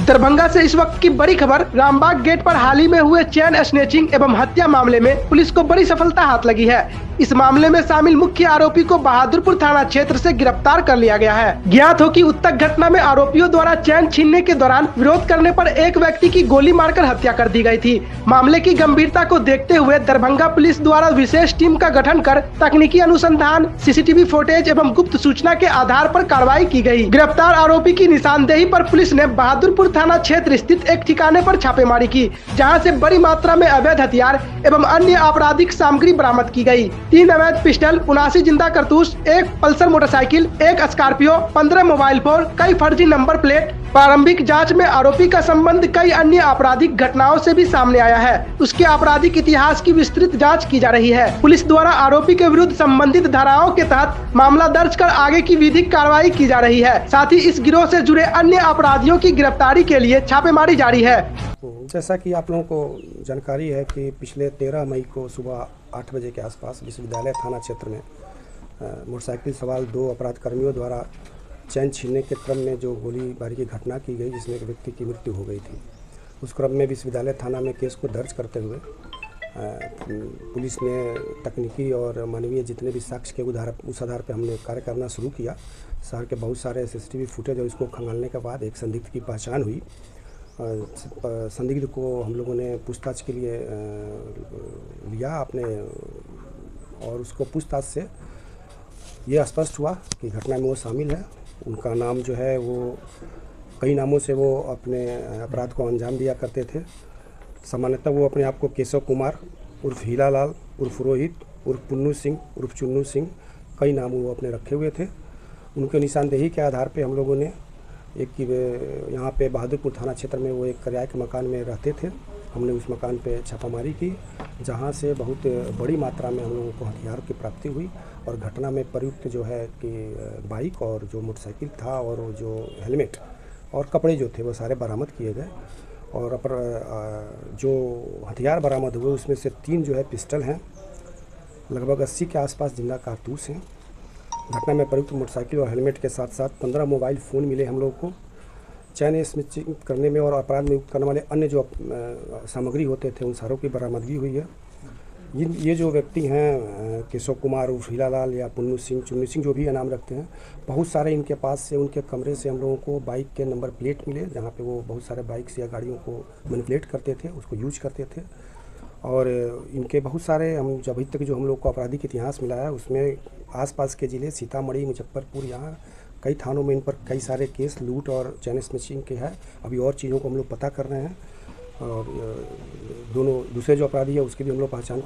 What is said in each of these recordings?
दरभंगा से इस वक्त की बड़ी खबर। रामबाग गेट पर हाल ही में हुए चेन स्नेचिंग एवं हत्या मामले में पुलिस को बड़ी सफलता हाथ लगी है। इस मामले में शामिल मुख्य आरोपी को बहादुरपुर थाना क्षेत्र से गिरफ्तार कर लिया गया है। ज्ञात हो कि उत्तक घटना में आरोपियों द्वारा चैन छीनने के दौरान विरोध करने पर एक व्यक्ति की गोली मारकर हत्या कर दी गई थी। मामले की गंभीरता को देखते हुए दरभंगा पुलिस द्वारा विशेष टीम का गठन कर तकनीकी अनुसंधान, सीसीटीवी फुटेज एवं गुप्त सूचना के आधार पर कार्रवाई की गई। गिरफ्तार आरोपी की निशानदेही पर पुलिस ने बहादुरपुर थाना क्षेत्र स्थित एक ठिकाने पर छापेमारी की, जहां से बड़ी मात्रा में अवैध हथियार एवं अन्य आपराधिक सामग्री बरामद की गई। 3 अवैध पिस्टल, 79 जिंदा कारतूस, 1 Pulsar motorcycle, 1 Scorpio, 15 mobile phone, कई फर्जी नंबर प्लेट। प्रारंभिक जांच में आरोपी का संबंध कई अन्य आपराधिक घटनाओं से भी सामने आया है। उसके आपराधिक इतिहास की विस्तृत जांच की जा रही है। पुलिस द्वारा आरोपी के विरुद्ध संबंधित धाराओं के तहत मामला दर्ज कर आगे की विधिक कार्रवाई की जा रही है। साथ ही इस गिरोह से जुड़े अन्य अपराधियों की गिरफ्तारी के लिए छापेमारी जारी है। जैसा कि आप लोगों को जानकारी है कि पिछले 13 मई को सुबह 8 बजे के आसपास विश्वविद्यालय थाना क्षेत्र में मोटरसाइकिल सवार 2 अपराध कर्मियों द्वारा चैन छीनने के क्रम में जो गोलीबारी की घटना की गई, जिसमें एक व्यक्ति की मृत्यु हो गई थी। उस क्रम में विश्वविद्यालय थाना में केस को दर्ज करते हुए पुलिस ने तकनीकी और मानवीय जितने भी साक्ष्य के उस आधार पर हमने कार्य करना शुरू किया। शहर के बहुत सारे सीसीटीवी फुटेज और इसको खंगालने के बाद एक संदिग्ध की पहचान हुई। संदिग्ध को हम लोगों ने पूछताछ के लिए लिया अपने, और उसको पूछताछ से ये स्पष्ट हुआ कि घटना में वो शामिल है। उनका नाम जो है वो कई नामों से वो अपने अपराध को अंजाम दिया करते थे। सामान्यतः वो अपने आप को केशव कुमार उर्फ हीलालाल उर्फ रोहित उर्फ पुन्नू सिंह उर्फ चुन्नू सिंह, कई नाम वो अपने रखे हुए थे। उनके निशानदेही के आधार पे हम लोगों ने यहाँ पे बहादुरपुर थाना क्षेत्र में वो एक किराए के मकान में रहते थे। हमने उस मकान पे छापामारी की, जहाँ से बहुत बड़ी मात्रा में हम लोगों को हथियार की प्राप्ति हुई। और घटना में प्रयुक्त जो है कि बाइक और जो मोटरसाइकिल था और जो हेलमेट और कपड़े जो थे वो सारे बरामद किए गए। और जो हथियार बरामद हुए उसमें से 3 जो है पिस्टल हैं, लगभग 80 के आसपास जिंदा कारतूस हैं। घटना में प्रयुक्त मोटरसाइकिल और हेलमेट के साथ साथ 15 मोबाइल फ़ोन मिले हम लोग को। चैन स्नेचिंग करने में और अपराध में करने वाले अन्य जो सामग्री होते थे उन सारों की बरामदगी हुई है। ये जो व्यक्ति हैं केशव कुमार उर्फ हीलालाल या पुन्नू सिंह, चुन्नू सिंह, जो भी नाम रखते हैं, बहुत सारे इनके पास से उनके कमरे से हम लोगों को बाइक के नंबर प्लेट मिले, जहाँ पे वो बहुत सारे बाइक्स या गाड़ियों को मैनिपुलेट करते थे, उसको यूज करते थे। और इनके बहुत सारे अभी तक जो हम लोग को आपराधिक इतिहास मिला है उसमें आसपास के ज़िले सीतामढ़ी, मुजफ्फरपुर, यहाँ कई थानों में इन पर कई सारे केस लूट और चैन स्नेचिंग के हैं। अभी और चीज़ों को हम लोग पता कर रहे हैं, और दूसरे जो अपराधी है उसकी भी हम लोग पहचान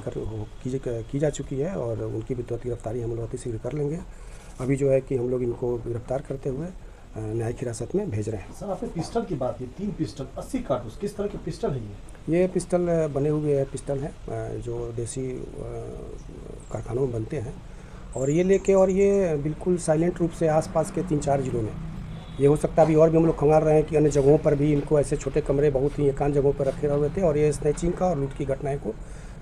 की जा चुकी है, और उनकी भी तुरंत गिरफ्तारी हम लोग अति शीघ्र कर लेंगे। अभी जो है कि हम लोग इनको गिरफ्तार करते हुए न्यायिक हिरासत में भेज रहे हैं। सर, आपने पिस्टल की बात की, 3 पिस्टल, 80 कारतूस, किस तरह के पिस्टल है ये पिस्टल बने हुए पिस्टल हैं जो देसी कारखानों में बनते हैं। और ये लेके और ये बिल्कुल साइलेंट रूप से आसपास के 3-4 जिलों में, ये हो सकता है अभी और भी हम लोग खंगाल रहे हैं कि अन्य जगहों पर भी इनको ऐसे छोटे कमरे बहुत ही एकांत जगहों पर रखे हुए थे, और ये स्नेचिंग का और लूट की घटनाएं को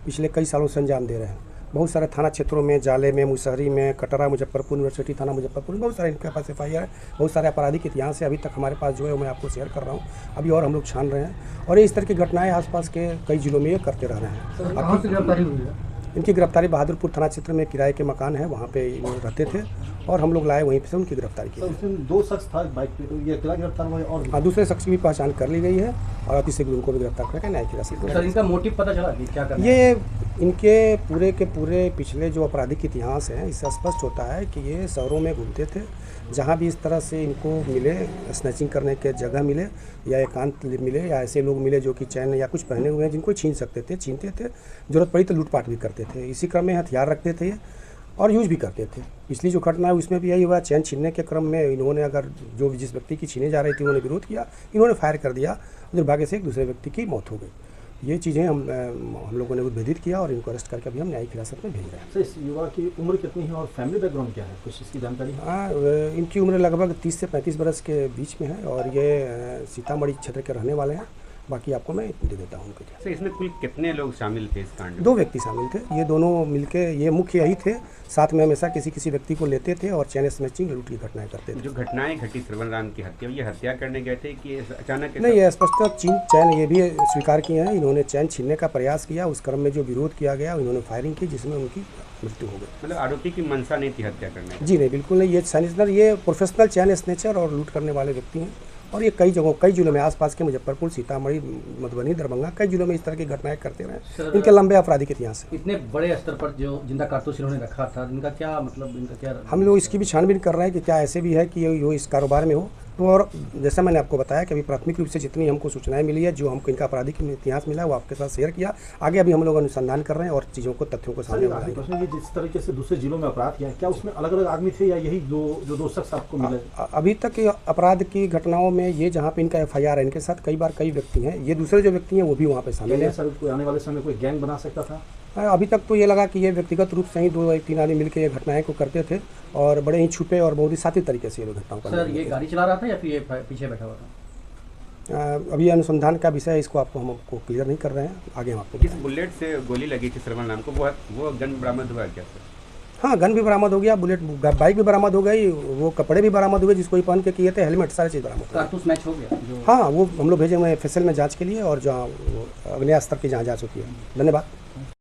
पिछले कई सालों से अंजाम दे रहे हैं। बहुत सारे थाना क्षेत्रों में, जाले में, मुसहरी में, कटरा, मुजफ्फरपुर यूनिवर्सिटी थाना मुजफ्फरपुर में बहुत सारे इनके पास FIR है। बहुत सारे आपराधिक इतिहास है अभी तक हमारे पास जो है, मैं आपको शेयर कर रहा हूँ। अभी और हम लोग छान रहे हैं, और इस तरह की घटनाएं आसपास के कई जिलों में ये करते रह रहे हैं। कहाँ से गिरफ्तारी हुई है? इनकी गिरफ्तारी बहादुरपुर थाना क्षेत्र में किराए के मकान है, वहाँ पे ये रहते थे, और हम लोग लाए वहीं से उनकी गिरफ्तारी की। उसमें 2 शख्स था बाइक पे, तो ये अकेला गिरफ्तार हुआ? और हाँ, दूसरे शख्स की भी पहचान कर ली गई है, और अति शीघ्र उनको भी गिरफ्तार करके न्यायिक हिरासत में। सर, इनका मोटिव पता चला कि क्या करना? ये इनके पूरे के पूरे पिछले जो आपराधिक इतिहास हैं, इससे स्पष्ट होता है कि ये शहरों में घूमते थे, जहाँ भी इस तरह से इनको मिले, स्नैचिंग करने के जगह मिले या एकांत मिले या ऐसे लोग मिले जो कि चैन या कुछ पहने हुए हैं जिनको छीन सकते थे, छीनते थे। जरूरत पड़ी तो लूटपाट भी करते थे। इसी क्रम में हथियार रखते थे और यूज भी करते थे। पिछली जो घटना है उसमें भी यही हुआ। चैन छीनने के क्रम में इन्होंने जो जिस व्यक्ति की छीने जा रही थी उन्होंने विरोध किया, इन्होंने फायर कर दिया, दुर्भाग्य से एक दूसरे व्यक्ति की मौत हो गई। ये चीज़ें हम लोगों ने उद्भेदित किया और इनको अरेस्ट करके अभी हम न्यायिक हिरासत में भेज रहे हैं। सर, इस युवा की उम्र कितनी है और फैमिली बैकग्राउंड क्या है, कुछ इसकी जानकारी? हाँ, इनकी उम्र लगभग 30 से 35 बरस के बीच में है, और ये सीतामढ़ी क्षेत्र के रहने वाले हैं। बाकी आपको मैं दे देता हूँ उनके लिए। सर इसमें कुल कितने लोग शामिल थे इस कांड में? 2 व्यक्ति शामिल थे, ये दोनों मिलके, ये मुख्य यही थे, साथ में हमेशा किसी व्यक्ति को लेते थे और चैन स्नैचिंग लूट की घटनाएं करते थे। जो घटनाएं घटी श्रवण राम की हत्या, ये हत्या करने गए थे कि अचानक? नहीं, ये स्पष्टतः चैन ये भी स्वीकार किए हैं, इन्होंने चैन छीनने का प्रयास किया, उस क्रम में जो विरोध किया गया इन्होंने फायरिंग की जिसमें उनकी मृत्यु हो गई। मतलब आरोपी की मंशा नहीं थी हत्या करने की? जी नहीं, बिल्कुल नहीं। ये प्रोफेशनल चैन स्नेचर और लूट करने वाले व्यक्ति हैं और ये कई जगहों, कई जिलों में, आसपास के मुजफ्फरपुर, सीतामढ़ी, मधुबनी, दरभंगा, कई जिलों में इस तरह की घटनाएं करते रहे। इनके लंबे आपराधिक इतिहास है। इतने बड़े स्तर पर जो जिंदा कारतूस इन्होंने रखा था, इनका क्या मतलब, इनका क्या? हम लोग इसकी भी छानबीन कर रहे हैं कि क्या ऐसे भी है कि ये इस कारोबार में हो। तो और जैसा मैंने आपको बताया कि अभी प्राथमिक रूप से जितनी हमको सूचनाएं मिली है, जो हमको इनका आपराधिक इतिहास मिला वो आपके साथ शेयर किया। आगे अभी हम लोग अनुसंधान कर रहे हैं और चीज़ों को, तथ्यों को सामने सर, प्रश्न ये जिस तरीके से दूसरे जिलों में अपराध किया है, क्या उसमें अलग अलग आदमी थे या यही दो शख्स आपको मिले? अभी तक अपराध की घटनाओं में ये जहाँ पे इनका FIR है, इनके साथ कई बार कई व्यक्ति हैं, ये दूसरे जो व्यक्ति हैं वो भी वहाँ पे शामिल हैं। सर कोई आने वाले समय कोई गैंग बना सकता था? अभी तक तो ये लगा कि ये व्यक्तिगत रूप से ही 2-3 आदमी मिलकर ये घटनाएं को करते थे और बड़े ही छुपे और बहुत ही साथी तरीके से ये घटनाओं को। सर ये गाड़ी चला रहा था या फिर ये पीछे बैठा हुआ था? अभी अनुसंधान का विषय है, इसको हम आपको क्लियर नहीं कर रहे हैं, आगे हम आपको। किस बुलेट से गोली लगी थी श्रवण राम को, वो गन बरामद हुआ क्या सर? हाँ, गन भी बरामद हो गया, बुलेट बाइक भी बरामद हो गई, वो कपड़े भी बरामद हुए जिसको ये पहन के किए थे, हेलमेट, सारी चीज़ बरामद हो गई। कारतूस मैच हो गया जो? हाँ, वो हम लोग भेजे हुए FSL में जांच के लिए और जहाँ अगले स्तर की जहाँ जाँच होती है। धन्यवाद।